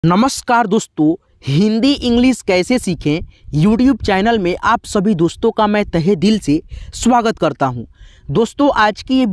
नमस्कार दोस्तों, हिंदी इंग्लिश कैसे सीखें यूट्यूब चैनल में आप सभी दोस्तों का मैं तहे दिल से स्वागत करता हूं। दोस्तों, आज की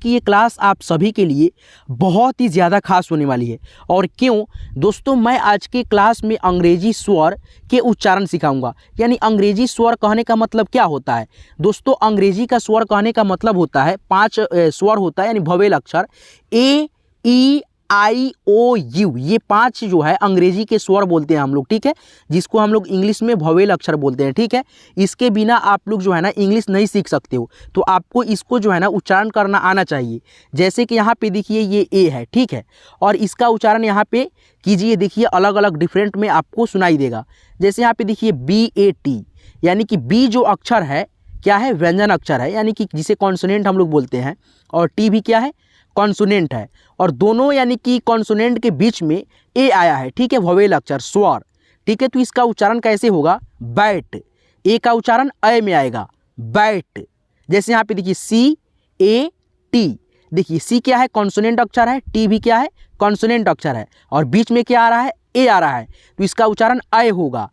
ये क्लास आप सभी के लिए बहुत ही ज़्यादा खास होने वाली है। और क्यों दोस्तों, मैं आज के क्लास में अंग्रेजी स्वर के उच्चारण सिखाऊंगा। यानी अंग्रेजी स्वर कहने का मतलब क्या होता है दोस्तों? अंग्रेजी का स्वर कहने का मतलब होता है 5 स्वर होता है, यानी भवेल अक्षर ए ई आई ओ यू, ये 5 जो है अंग्रेजी के स्वर बोलते हैं हम लोग, ठीक है, जिसको हम लोग इंग्लिश में भवेल अक्षर बोलते हैं, ठीक है। इसके बिना आप लोग जो है ना इंग्लिश नहीं सीख सकते हो, तो आपको इसको जो है ना उच्चारण करना आना चाहिए। जैसे कि यहाँ पे देखिए ये ए है, ठीक है, और इसका उच्चारण यहाँ पे कीजिए, देखिए अलग अलग डिफरेंट में आपको सुनाई देगा। जैसे यहाँ पे देखिए BAT, यानी कि बी जो अक्षर है क्या है, व्यंजन अक्षर है, यानी कि जिसे कॉन्सोनेंट हम लोग बोलते हैं, और टी भी क्या है, कॉन्सोनेंट है। और दोनों यानी कि कॉन्सोनेंट के बीच में ए आया है, ठीक है, वोवेल अक्षर स्वर, ठीक है। तो इसका उच्चारण कैसे होगा? बैट, ए का उच्चारण अ में आएगा, बैट। जैसे यहाँ पे देखिए CAT, देखिए सी क्या है, कॉन्सोनेंट अक्षर है, टी भी क्या है, कॉन्सोनेंट अक्षर है, और बीच में क्या आ रहा है, ए आ रहा है, तो इसका उच्चारण अ होगा,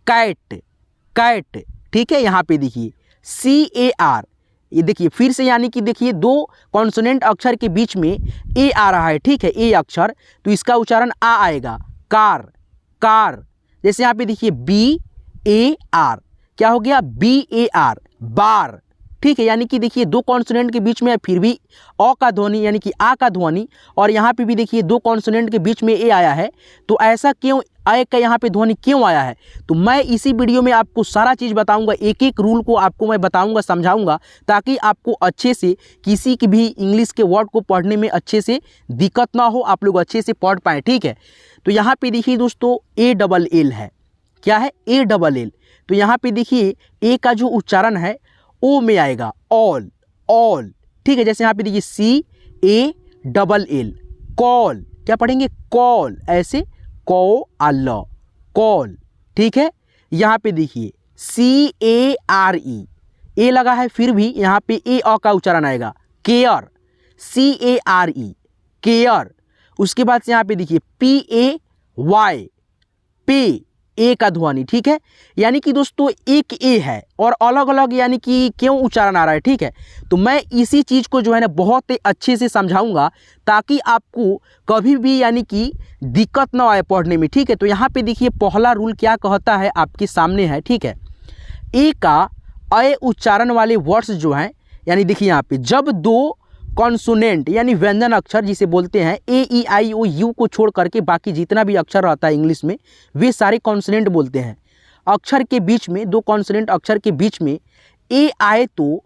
कैट, कैट, ठीक है। यहाँ पे देखिए CAR, ये देखिए फिर से, यानी कि देखिए 2 कॉन्सोनेंट अक्षर के बीच में ए आ रहा है, ठीक है, ए अक्षर, तो इसका उच्चारण आ आएगा, कार, कार। जैसे यहाँ पे देखिए BAR, क्या हो गया, BAR, बार, ठीक है। यानी कि देखिए 2 कॉन्सोनेंट के बीच में फिर भी अ का ध्वनि, यानी कि आ का ध्वनि, और यहाँ पे भी देखिए 2 कॉन्सोनेंट के बीच में ए आया है, तो ऐसा क्यों, अ का यहाँ पे ध्वनि क्यों आया है? तो मैं इसी वीडियो में आपको सारा चीज़ बताऊंगा, एक एक रूल को आपको मैं बताऊंगा, समझाऊंगा, ताकि आपको अच्छे से किसी की भी इंग्लिश के वर्ड को पढ़ने में अच्छे से दिक्कत ना हो, आप लोग अच्छे से पढ़ पाएँ, ठीक है। तो यहाँ पे देखिए दोस्तों ALL है, क्या है, ALL। तो यहाँ पे देखिए ए का जो उच्चारण है ओ में आएगा, ऑल, ऑल, ठीक है। जैसे यहाँ पे देखिए CALL, कॉल, क्या पढ़ेंगे, कॉल, ऐसे कॉल, कॉल, ठीक है। यहाँ पे देखिए CARE, ए लगा है, फिर भी यहाँ पे ए अ का उच्चारण आएगा, केयर, CARE, केयर। उसके बाद से यहाँ पे देखिए PAY, पे, ए का ध्वनि, ठीक है। यानी कि दोस्तों एक ए है और अलग अलग, यानी कि क्यों उच्चारण आ रहा है, ठीक है। तो मैं इसी चीज़ को जो है ना बहुत ही अच्छे से समझाऊंगा, ताकि आपको कभी भी यानी कि दिक्कत ना आए पढ़ने में, ठीक है। तो यहाँ पे देखिए पहला रूल क्या कहता है, आपके सामने है, ठीक है। ए का अ उच्चारण वाले वर्ड्स जो हैं, यानी देखिए यहाँ पे जब 2 कॉन्सोनेंट यानी व्यंजन अक्षर जिसे बोलते हैं AEIOU को छोड़ करके बाकी जितना भी अक्षर रहता है इंग्लिश में, वे सारे कॉन्सोनेंट बोलते हैं। अक्षर के बीच में 2 कॉन्सोनेंट अक्षर के बीच में ए आए तो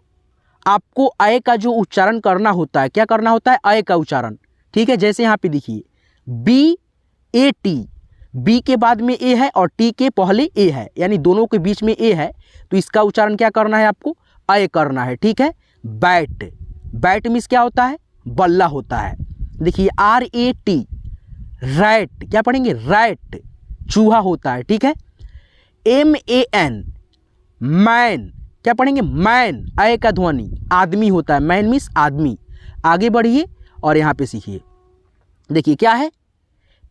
आपको अ का जो उच्चारण करना होता है, क्या करना होता है, अ का उच्चारण, ठीक है। जैसे यहाँ पे देखिए BAT, बी के बाद में ए है और टी के पहले ए है, यानी दोनों के बीच में ए है, तो इसका उच्चारण क्या करना है, आपको अ करना है, ठीक है। बैट, बैट मीन्स क्या होता है, बल्ला होता है। देखिए RAT, रैट, क्या पढ़ेंगे, रैट, चूहा होता है, ठीक है। MAN, मैन, क्या पढ़ेंगे, मैन, अ का ध्वनि, आदमी होता है, मैन मीन्स आदमी। आगे बढ़िए और यहाँ पे सीखिए, देखिए क्या है,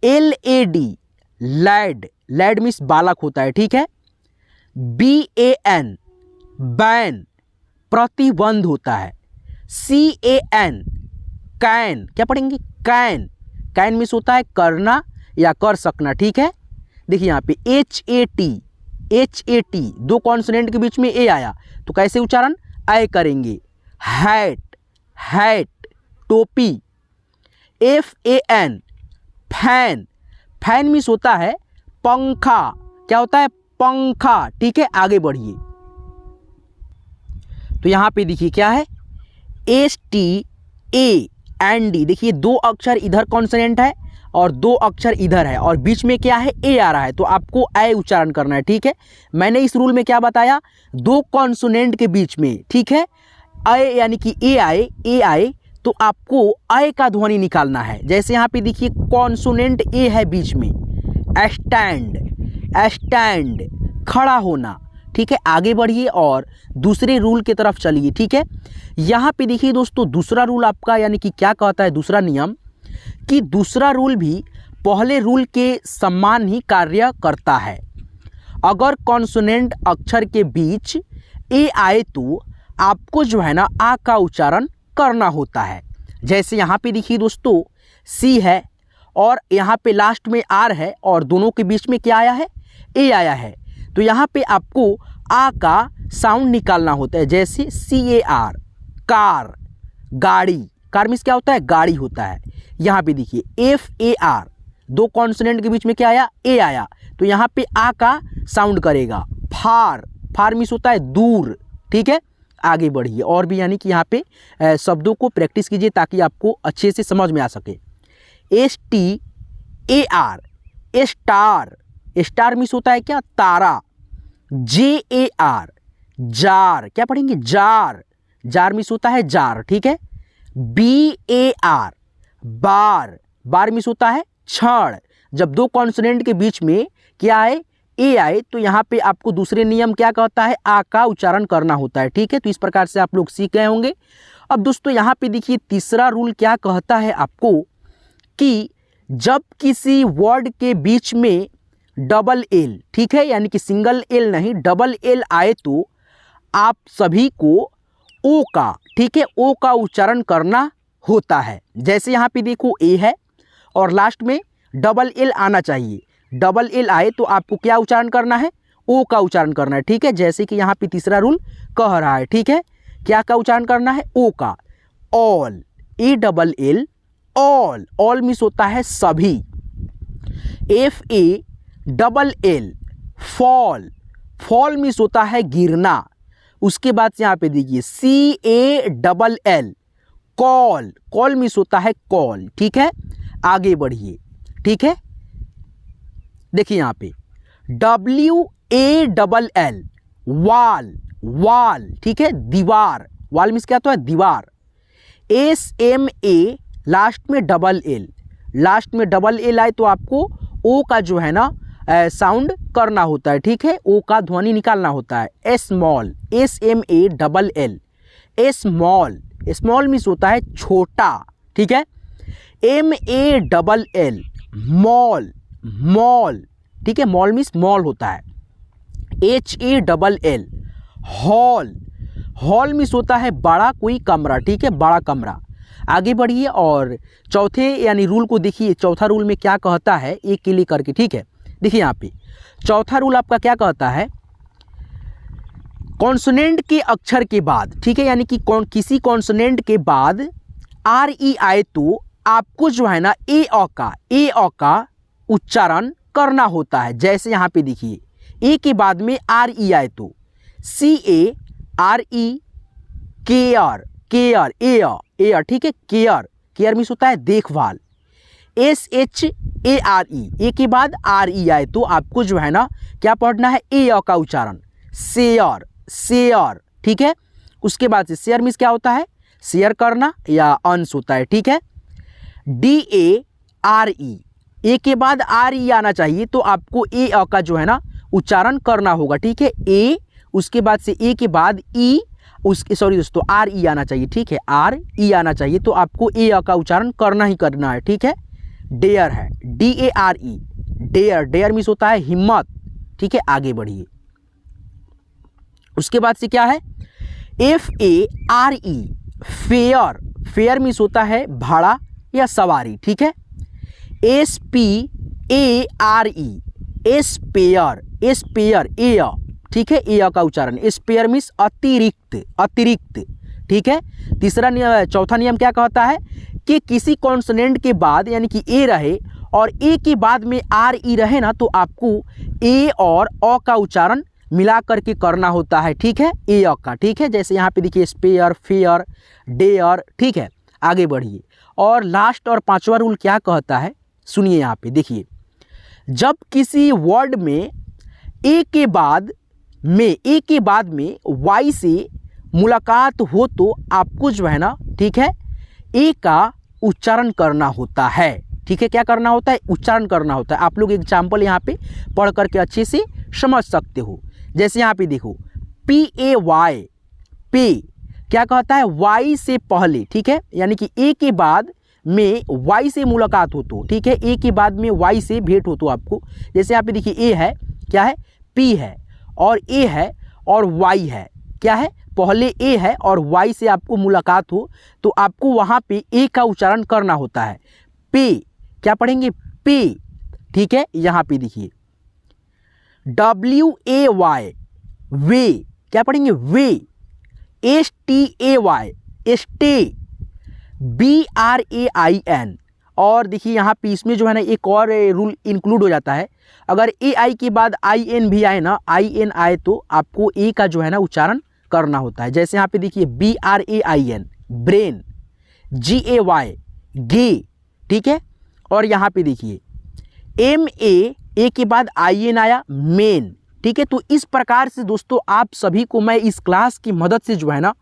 LAD, लैड, लैड मीन्स बालक होता है, ठीक है। BAN, बैन, प्रतिबंध होता है। CAN, कैन, क्या पढ़ेंगे, कैन, कैन मीन्स होता है करना या कर सकना, ठीक है। देखिए यहाँ पे HAT, 2 कॉन्सोनेंट के बीच में ए आया, तो कैसे उच्चारण, अ करेंगे। हैट, हैट, टोपी। FAN, फैन, फैन मीन्स होता है पंखा, क्या होता है, पंखा, ठीक है। आगे बढ़िए, तो यहाँ पे देखिए क्या है, STAND, देखिए 2 अक्षर इधर कॉन्सोनेंट है और 2 अक्षर इधर है, और बीच में क्या है, ए आ रहा है, तो आपको अ उच्चारण करना है, ठीक है। मैंने इस रूल में क्या बताया, 2 कॉन्सोनेंट के बीच में, ठीक है, अ यानी कि ए आए, तो आपको अ का ध्वनि निकालना है। जैसे यहाँ पे देखिए कॉन्सोनेंट ए है बीच में, स्टैंड, स्टैंड, खड़ा होना, ठीक है। आगे बढ़िए और दूसरे रूल की तरफ चलिए, ठीक है। यहाँ पे देखिए दोस्तों दूसरा रूल आपका, यानी कि क्या कहता है, दूसरा नियम, कि दूसरा रूल भी पहले रूल के समान ही कार्य करता है। अगर कॉन्सोनेंट अक्षर के बीच ए आए तो आपको जो है ना आ का उच्चारण करना होता है। जैसे यहाँ पे देखिए दोस्तों सी है और यहाँ पे लास्ट में आर है और दोनों के बीच में क्या आया है, ए आया है। तो यहाँ पे आपको आ का साउंड निकालना होता है। जैसे सी ए आर, कार, गाड़ी, कार मीन्स क्या होता है, गाड़ी होता है। यहाँ पे देखिए एफ ए आर, दो कॉन्सोनेंट के बीच में क्या आया, ए आया, तो यहाँ पे आ का साउंड करेगा। फार, फार मीन्स होता है दूर। ठीक है, आगे बढ़िए और भी यानी कि यहाँ पे शब्दों को प्रैक्टिस कीजिए ताकि आपको अच्छे से समझ में आ सके। S T A R, star, star means होता है क्या, तारा। जे ए आर, जार, क्या पढ़ेंगे, जार, जार मीन्स होता है जार। ठीक है। B A R, bar, bar means होता है छड़। जब दो कॉन्सोनेंट के बीच में क्या आए, ए आए, तो यहाँ पे आपको दूसरे नियम क्या कहता है, आ का उच्चारण करना होता है। ठीक है, तो इस प्रकार से आप लोग सीख गए होंगे। अब दोस्तों यहाँ पे देखिए तीसरा रूल क्या कहता है आपको कि जब किसी वर्ड के बीच में डबल एल, ठीक है, यानी कि सिंगल एल नहीं डबल एल आए तो आप सभी को ओ का, ठीक है, ओ का उच्चारण करना होता है। जैसे यहाँ पे देखो ए है और लास्ट में डबल एल आना चाहिए। डबल एल आए तो आपको क्या उच्चारण करना है, ओ का उच्चारण करना है। ठीक है, जैसे कि यहाँ पे तीसरा रूल कह रहा है। ठीक है, क्या का उच्चारण करना है, ओ का। All, A double L, all, all means होता है सभी। F A double L, fall, fall means होता है गिरना। उसके बाद यहाँ पे देखिए C A double L, call, call means होता है कॉल। ठीक है, आगे बढ़िए। ठीक है, देखिए यहाँ पे डब्ल्यू ए डबल एल, वाल, वाल, ठीक है, दीवार, वाल मीन्स क्या होता है, दीवार। एस एम ए, लास्ट में डबल एल, लास्ट में डबल एल आए तो आपको ओ का जो है ना साउंड करना होता है। ठीक है, ओ का ध्वनि निकालना होता है। Small, S M A double L, small, small means होता है छोटा। ठीक है। M A double L, mall, mall, ठीक है, मॉल मीन्स मॉल होता है। H A double L, hall, hall means होता है बड़ा कोई कमरा। ठीक है, बड़ा कमरा। आगे बढ़िए और चौथे यानी रूल को देखिए। चौथा रूल में क्या कहता है, एक के लिए करके। ठीक है, देखिए यहाँ पे चौथा रूल आपका क्या कहता है, कॉन्सोनेंट के अक्षर के बाद, ठीक है, यानी कि किसी कॉन्सोनेंट के बाद आर ई आए तो आपको जो है ना ए अ का उच्चारण करना होता है। जैसे यहाँ पे देखिए ए के बाद में आर ई आए तो C A R E, care, care, air, ठीक है, केयर, केयर मीन्स होता है देखभाल। S H A R E, A के बाद आर ई आए तो आपको जो है ना क्या पढ़ना है, ए का उच्चारण। शेयर, शेयर, ठीक है। उसके बाद से शेयर मीन्स क्या होता है, शेयर करना या अंश होता है। ठीक है। D A R E, A के बाद आर ई आना चाहिए तो आपको ए का जो है ना उच्चारण करना होगा। ठीक है, ए, उसके बाद से ए के बाद ई, उसके सॉरी दोस्तों आर ई आना चाहिए। ठीक है, आर ई आना चाहिए तो आपको ए का उच्चारण करना ही करना है। ठीक है। डेयर है, D A R E, dare, dare means होता है हिम्मत। ठीक है, आगे बढ़िए। उसके बाद से क्या है, F A R E, fare, fare means होता है भाड़ा या सवारी। ठीक है। S P A R E, spare, spare, A, ठीक है, ए का उच्चारण। एस्पेयर मीन्स अतिरिक्त, अतिरिक्त। ठीक है। तीसरा नियम, चौथा नियम क्या कहता है कि किसी कॉन्सोनेंट के बाद यानी कि ए रहे और ए के बाद में आर ई रहे ना तो आपको ए और अ का उच्चारण मिला करके करना होता है। ठीक है, ए का। ठीक है, जैसे यहाँ पे देखिए स्पेयर, फेयर, डेयर। ठीक है, आगे बढ़िए। और लास्ट और पांचवा रूल क्या कहता है, सुनिए यहाँ पे देखिए, जब किसी वर्ड में ए के बाद में वाई से मुलाकात हो तो आपको जो है ना, ठीक है, ए का उच्चारण करना होता है। ठीक है, क्या करना होता है, उच्चारण करना होता है। आप लोग एग्जाम्पल यहाँ पे पढ़ करके अच्छे से समझ सकते हो। जैसे यहाँ पे देखो पी ए वाई, पे क्या कहता है, वाई से पहले। ठीक है, यानी कि ए के बाद में वाई से मुलाकात हो तो, ठीक है, ए के बाद में वाई से भेंट हो तो आपको, जैसे यहाँ पे देखिए ए है, क्या है, पी है, और ए है और वाई है, क्या है, पहले ए है और वाई से आपको मुलाकात हो तो आपको वहाँ पे ए का उच्चारण करना होता है, पे, क्या पढ़ेंगे, पे, ठीक है। यहाँ पे देखिए WAY, वे, क्या पढ़ेंगे, वे, STAY, स्टे, BRAIN, और देखिए यहाँ पे इसमें जो है ना एक और रूल इंक्लूड हो जाता है, अगर AI के बाद IN भी आए ना, IN आए तो आपको ए का जो है ना उच्चारण करना होता है। जैसे यहाँ पे देखिए BRAIN, ब्रेन, GAY, गे, ठीक है, और यहाँ पे देखिए MA, ए के बाद IN आया, मेन, ठीक है। तो इस प्रकार से दोस्तों आप सभी को मैं इस क्लास की मदद से जो है ना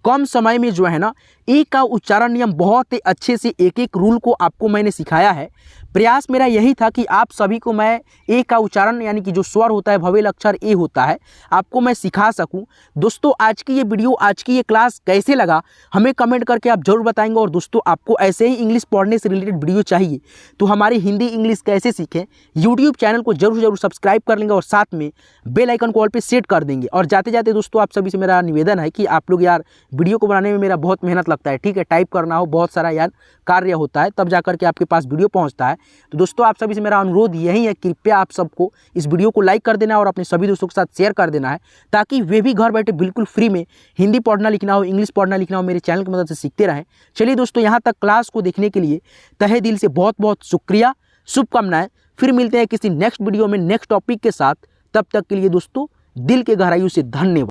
कम समय में जो है ना ए का उच्चारण नियम बहुत ही अच्छे से एक एक रूल को आपको मैंने सिखाया है। प्रयास मेरा यही था कि आप सभी को मैं ए का उच्चारण यानी कि जो स्वर होता है, भवेल अक्षर ए होता है, आपको मैं सिखा सकूं। दोस्तों आज की ये वीडियो, आज की ये क्लास कैसे लगा हमें कमेंट करके आप जरूर बताएंगे। और दोस्तों आपको ऐसे ही इंग्लिश पढ़ने से रिलेटेड वीडियो चाहिए तो हमारी हिंदी इंग्लिश कैसे सीखें यूट्यूब चैनल को जरूर सब्सक्राइब कर लेंगे और साथ में बेल आइकन को ऑल पे सेट कर देंगे। और जाते जाते दोस्तों आप सभी से मेरा निवेदन है कि आप लोग यार वीडियो को बनाने में मेरा बहुत मेहनत लगता है, ठीक है, टाइप करना हो, बहुत सारा यार कार्य होता है, तब जाकर के आपके पास वीडियो पहुंचता है। तो दोस्तों आप सभी से मेरा अनुरोध यही है, कृपया आप सबको इस वीडियो को लाइक कर देना है और अपने सभी दोस्तों के साथ शेयर कर देना है, ताकि वे भी घर बैठे बिल्कुल फ्री में हिंदी पढ़ना लिखना हो, इंग्लिश पढ़ना लिखना हो, मेरे चैनल की मदद से सीखते रहें। चलिए दोस्तों, यहाँ तक क्लास को देखने के लिए तहे दिल से बहुत बहुत शुक्रिया, शुभकामनाएं। फिर मिलते हैं किसी नेक्स्ट वीडियो में नेक्स्ट टॉपिक के साथ। तब तक के लिए दोस्तों दिल के गहराइयों से धन्यवाद।